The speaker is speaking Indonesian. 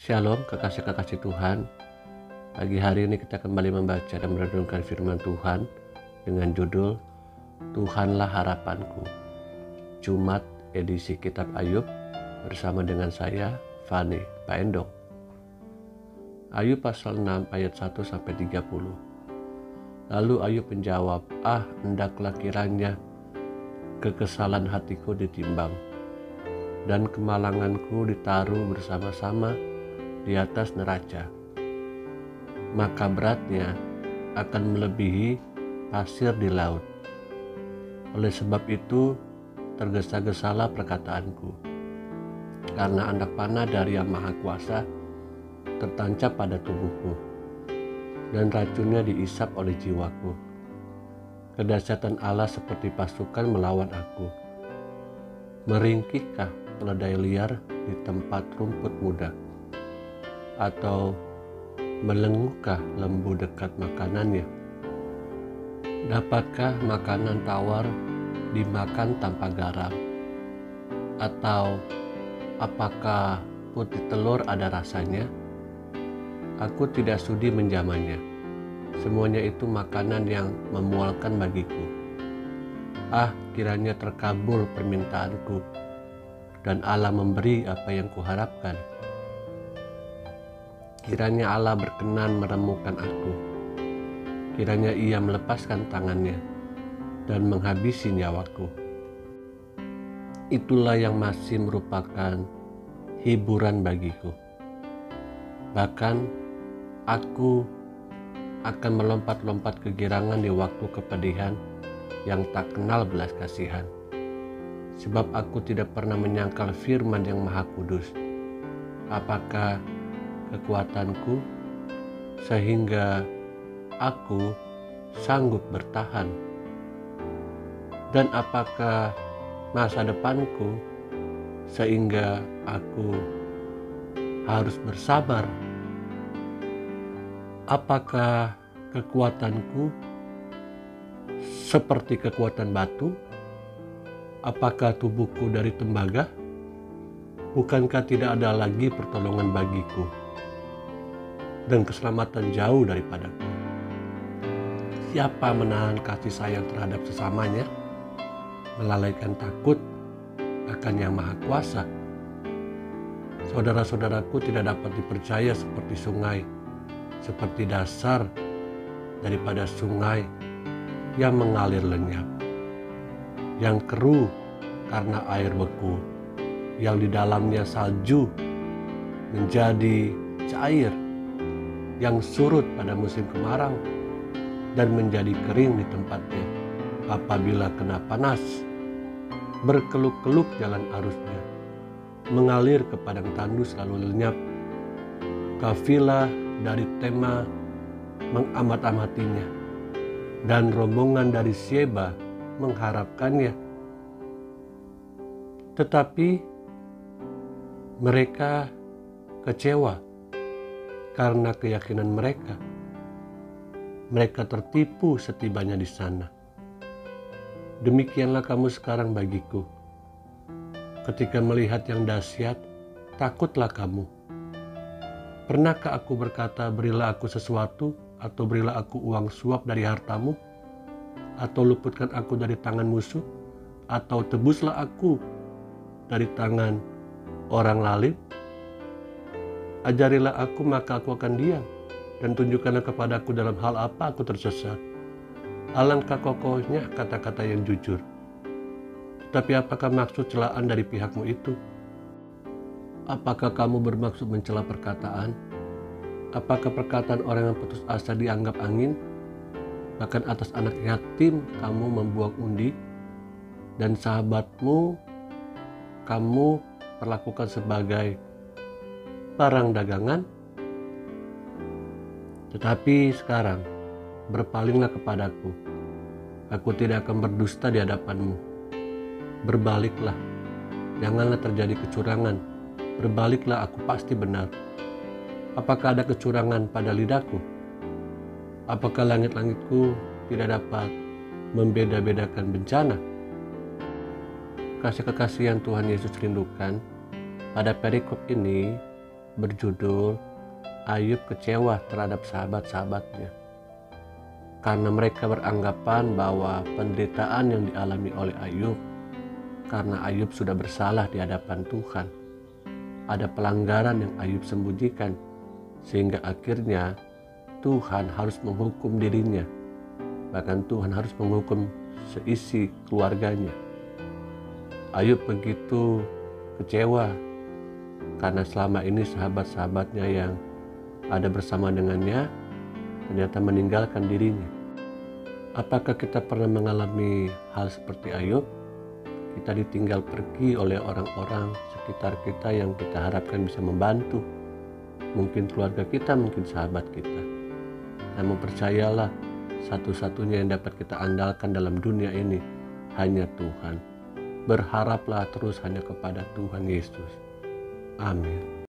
Shalom kekasih-kekasih Tuhan. Pagi hari ini kita kembali membaca dan merenungkan firman Tuhan dengan judul Tuhanlah Harapanku. Jumat edisi Kitab Ayub bersama dengan saya Fani Paendong. Ayub pasal 6 ayat 1-30. Lalu Ayub menjawab, hendaklah kiranya kekesalan hatiku ditimbang dan kemalanganku ditaruh bersama-sama di atas neraca, maka beratnya akan melebihi pasir di laut. Oleh sebab itu tergesa-gesalah perkataanku, karena anak panah dari Yang Maha Kuasa tertancap pada tubuhku, dan racunnya diisap oleh jiwaku. Kedahsyatan Allah seperti pasukan melawan aku. Meringkihkah keledai liar di tempat rumput muda? Atau melengukah lembu dekat makanannya? Dapatkah makanan tawar dimakan tanpa garam? Atau apakah putih telur ada rasanya? Aku tidak sudi menjamanya. Semuanya itu makanan yang memualkan bagiku. Kiranya terkabul permintaanku, dan Allah memberi apa yang kuharapkan. Kiranya Allah berkenan menemukan aku. Kiranya Ia melepaskan tangannya dan menghabisi nyawaku. Itulah yang masih merupakan hiburan bagiku. Bahkan aku akan melompat-lompat kegirangan di waktu kepedihan yang tak kenal belas kasihan. Sebab aku tidak pernah menyangkal firman yang Maha Kudus. Apakah kekuatanku sehingga aku sanggup bertahan? Dan apakah masa depanku sehingga aku harus bersabar? Apakah kekuatanku seperti kekuatan batu? Apakah tubuhku dari tembaga? Bukankah tidak ada lagi pertolongan bagiku, dan keselamatan jauh daripadaku? Siapa menahan kasih sayang terhadap sesamanya, melalaikan takut akan Yang Maha Kuasa? Saudara-saudaraku tidak dapat dipercaya seperti sungai, seperti dasar daripada sungai yang mengalir lenyap, yang keruh karena air beku, yang di dalamnya salju menjadi cair, yang surut pada musim kemarau dan menjadi kering di tempatnya apabila kena panas. Berkeluk-keluk jalan arusnya, mengalir ke padang tandus lalu lenyap. Kafilah dari Tema mengamat-amatinya, dan rombongan dari Sheba mengharapkannya. Tetapi mereka kecewa karena keyakinan mereka. Mereka tertipu setibanya di sana. Demikianlah kamu sekarang bagiku. Ketika melihat yang dahsyat, takutlah kamu. Pernahkah aku berkata, berilah aku sesuatu, atau berilah aku uang suap dari hartamu? Atau luputkan aku dari tangan musuh? Atau tebuslah aku dari tangan orang lalim? Ajarilah aku, maka aku akan diam, dan tunjukkanlah kepadaku dalam hal apa aku tersesat. Alangkah kokohnya kata-kata yang jujur. Tetapi apakah maksud celaan dari pihakmu itu? Apakah kamu bermaksud mencela perkataan? Apakah perkataan orang yang putus asa dianggap angin? Bahkan atas anak yatim kamu membuang undi, dan sahabatmu kamu perlakukan sebagai barang dagangan. Tetapi sekarang berpalinglah kepadaku. Aku tidak akan berdusta di hadapanmu. Berbaliklah, janganlah terjadi kecurangan. Berbaliklah, aku pasti benar. Apakah ada kecurangan pada lidahku? Apakah langit-langitku tidak dapat membeda-bedakan bencana? Kasih-kekasih yang Tuhan Yesus rindukan, pada perikop ini berjudul Ayub kecewa terhadap sahabat-sahabatnya. Karena mereka beranggapan bahwa penderitaan yang dialami oleh Ayub karena Ayub sudah bersalah di hadapan Tuhan. Ada pelanggaran yang Ayub sembunyikan, sehingga akhirnya Tuhan harus menghukum dirinya. Bahkan Tuhan harus menghukum seisi keluarganya. Ayub begitu kecewa karena selama ini sahabat-sahabatnya yang ada bersama dengannya ternyata meninggalkan dirinya. Apakah kita pernah mengalami hal seperti Ayub? Kita ditinggal pergi oleh orang-orang sekitar kita yang kita harapkan bisa membantu. Mungkin keluarga kita, mungkin sahabat kita. Namun percayalah, satu-satunya yang dapat kita andalkan dalam dunia ini hanya Tuhan. Berharaplah terus hanya kepada Tuhan Yesus. Amin.